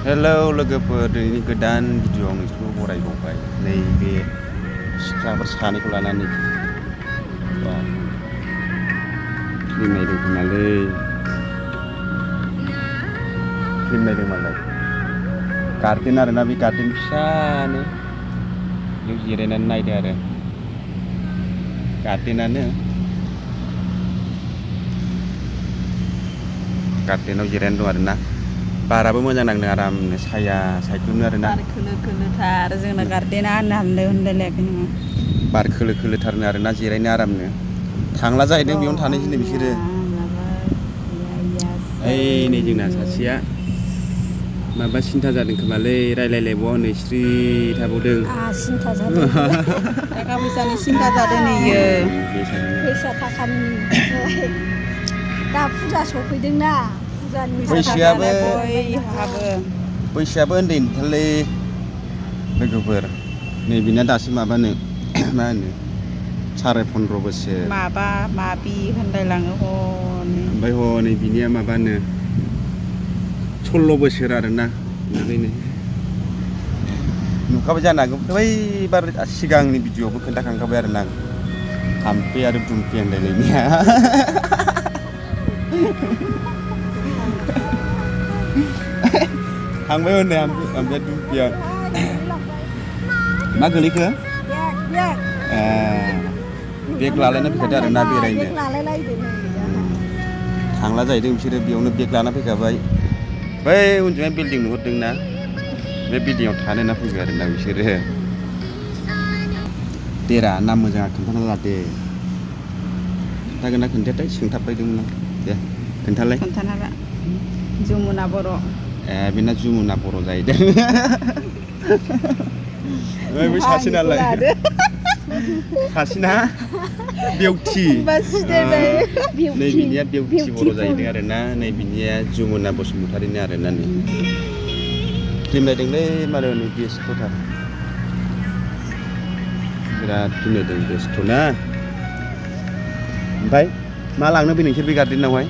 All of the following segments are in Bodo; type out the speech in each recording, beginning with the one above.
हेलौ लोगोफोर दिनैनि गोदान भिडिअ'आव नोंसोरखौ बरायबावबाय नैबे सिख्लाफोर सानैखौ लानानै फिल्म नायदों खोमालै फिल्म नायदों मालाय गार्डेन आरोना बे गार्डेन फिसानो बेयाव जिरायनानै नायदों आरो गार्डेनाव जिरायनानै दं आरोना बाराबो मोजां नांदों आरामनो साया सायख्लुमनो आरोना बार खोलो खोलोथार जोंना गार्डेना होनलायाखै नोङो बार खोलो खोलोथारनो आरोना जिरायनो आरामनो थांला जाहैदों बेयावनो थानोसै बिसोरो ओइ नै जोंना सासेया माबा सिन्था जादों खोमालै रायलायलायबावा हनै स्रि थाबावदों सिन्था जादों थाखा फैसानि सिन्था जादों नैयो फैसा थाखानि दा फुजा सफैदोंना फुजानि बैसोआबो उन्दैथारलै लोगोफोर नैबेना दासो माबानो मा होनो 15 बोसोर माबा माबि होनलायलाङो ओमफ्राय हनै बिनिया माबानो 16 बोसोर आरोना ओंखायनो नुखाबाय जानो हागौ बैबार सिगांनि भिडिअ'आवबो खोन्थाखांखाबाय आरोना आं थाम्फै आरो दुम्फै होनलायलायनाया थांबाय हनै ओमफ्राय दुम्फैया मा गोलैखो बेग लालायना फैखादो आरोना बेरायनो थांला जाहैदों बिसोरो बेयावनो बेग लाना फैखाबाय बै उनजोंहाय बिल्डिं नुहुरदोंना बे बिल्डिंआव थानो होनना फैबाय आरोना बिसोरो देरा नाम मोजाङा खोन्थाना लादे खोन्थागोन ना खोन्थायाथाय सोंथाबबायदोंमोन आं दे खोन्थालाय खोन्थाना जमुना बर' बेना जमुना बर' जाहैदों बै सासे नालाय सासेना बेउथि नै बिनिया बेउथि बर' जाहैदों आरोना नै बिनिया जमुना बसुमतारिनो आरोना नै फिल्म नायदोंलै मालाय नै बेस्थ'थार बिराद फिल्म नायदों बेस्थ'ना ओमफ्राय मा लांनो फैदों नोंसोर बे गार्डेनावहाय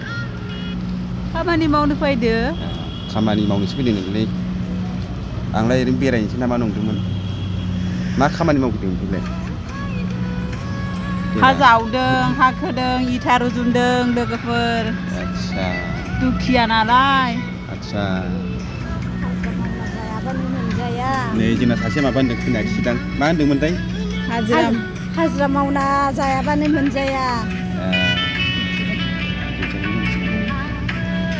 खामानि मावनो फैदो खामानि मावनोसो फैदों नोंलै आंलाय ओरैनो बेरायनोसै नामा नंदोंमोन मा खामानि मावफैदों ओमफ्रायलाय हा जावदों हा खोदों इथा रुजुनदों लोगोफोर आदसा दुखिया नालाय आदसा जायाबानो मोनजाया नै जोंना सासे माबा होनदों खोनायाखिसैदां मा होनदोंमोनथाय हाजिरा मावना जायाबानो मोनजाया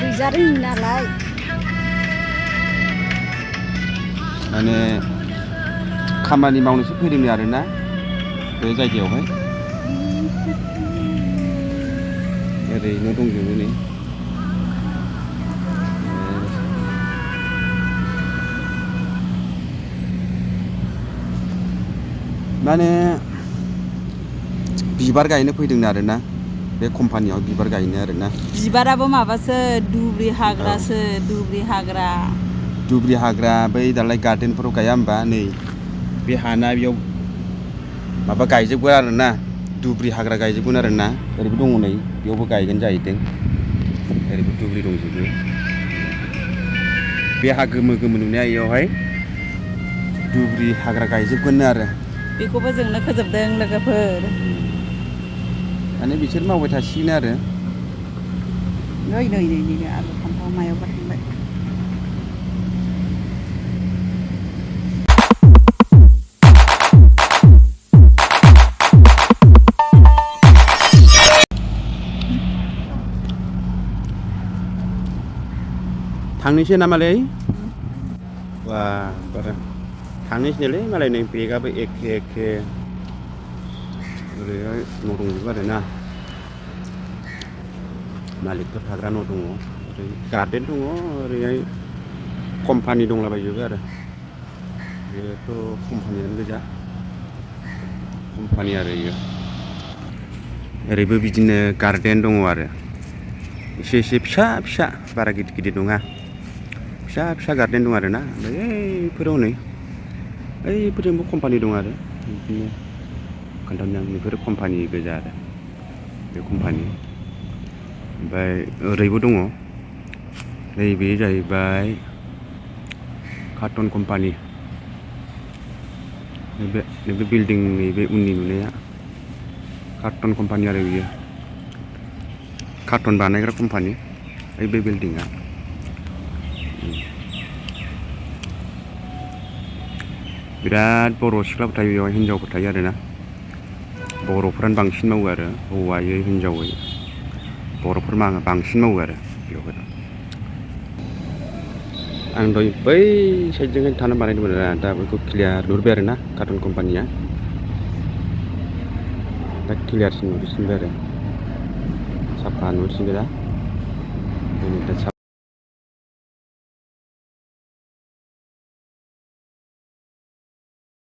गैजारोङि नालाय माने खामानि मावनोसो फैदों आरोना बे जायगायावहाय ओरैनो दंजोबो नै माने बिबार गायनो फैदों आरोना बे कम्पानियाव बिबार गायनो आरोना बिबाराबो माबासो दुब्रि हाग्रासो दुब्रि हाग्रा बै दालाय गार्डेनफोराव गाया होमबा नै बे हाना बेयाव माबा गायजोबगोन आरोना दुब्रि हाग्रा गायजोबगोन आरोना ओरैबो दङ नै बेयावबो गायगोन जाहैदों ओरैबो दुब्रि दंजोबो बे हा गोमो गोमो नुनाया बेयावहाय दुब्रि हाग्रा गायजोबगोन आरो बेखौबो जोंनो फोजोबदों लोगोफोर माने बिसोर मावबाय थासिगोन आरो नै आलु फान्थाव मायावबा थांबाय थांनोसै नामालै बा बारा थांनोसैलै मालाय नै बेगाबो एखे ओरैहाय न' दंजोबो आरोना मालिकफोर थाग्रा न' दङ ओरै गार्डेन दङ ओरैहाय कम्पानि दंलाबायजोबो आरो बेथ' कम्पानियानो गोजा कम्पानि आरो इयो ओरैबो बिदिनो गार्डेन दङ आरो एसे फिसा बारा गिदिर नङा फिसा गार्डेन दं आरोना ओमफ्राय बैफोराव नै बैफोरजोंबो कम्पानि दं आरो बिदिनो खोन्थानो आं बेफोरो कम्पानि गोजा आरो बे कम्पानि ओमफ्राय ओरैबो दङ नैबे जाहैबाय कार्टन कम्पानि नैबे बिल्डिंनि बे उननि नुनाया कार्टन कम्पानि आरो बियो कार्टन बानायग्रा कम्पानि बे बिल्डिंआ बिराद बर' सिख्लाफोर थायो बेयाव हिनजावफोर थायो आरोना बर'फ्रानो बांसिन मावो आरो हौवायै हिनजावै बर'फोर बांसिन मावो आरो बेयावहाय आं दहाय बै साइडजोंहाय थाना बानायदोंमोन आरो दा बेखौ क्लियार नुहुरबाय आरो ना कार्टन कम्पानिया दा क्लियारसिन नुहुरसिनबाय आरो साफा नुहुरसिनबाय दा